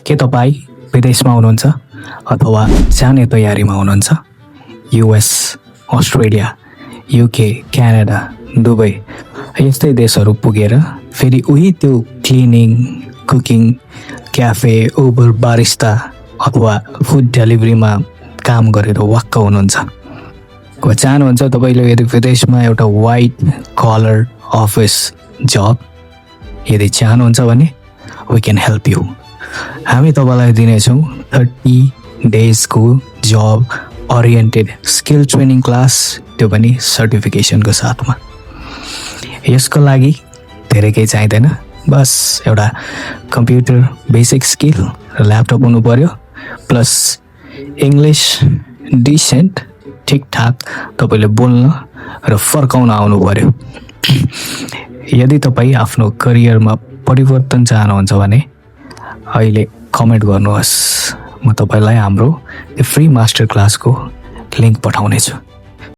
के तपाईँ विदेशमा हुनुहुन्छ अथवा जाने तयारीमा हुनुहुन्छ? US, Australia, UK, Canada, Dubai यस्तै देशहरू पुगेर फेरि उही त्यो cleaning, cooking, cafe, Uber, barista अथवा फुड डेलिभरीमा काम गरेर वाक्क हुनुहुन्छ। चाहनुहुन्छ तपाईँले यदि विदेशमा एउटा वाइट कलर अफिस जब यदि चाहनुहुन्छ भने वी क्यान हेल्प यु। हामी तपाईँलाई दिनेछौँ 30 डेजको जब ओरिएन्टेड स्किल ट्रेनिङ क्लास, त्यो पनि सर्टिफिकेसनको साथमा। यसको लागि धेरै केही चाहिँदैन, बस एउटा कम्प्युटर बेसिक स्किल र ल्यापटप हुनु पर्यो, प्लस इङ्ग्लिस डिसेन्ट ठिकठाक तपाईँले बोल्न र फर्काउन आउनु पर्यो। यदि तपाईँ आफ्नो करियरमा परिवर्तन चाहनुहुन्छ भने अहिले कमेन्ट गर्नुहोस्, म तपाईँलाई हाम्रो फ्री मास्टर क्लासको लिङ्क पठाउनेछु।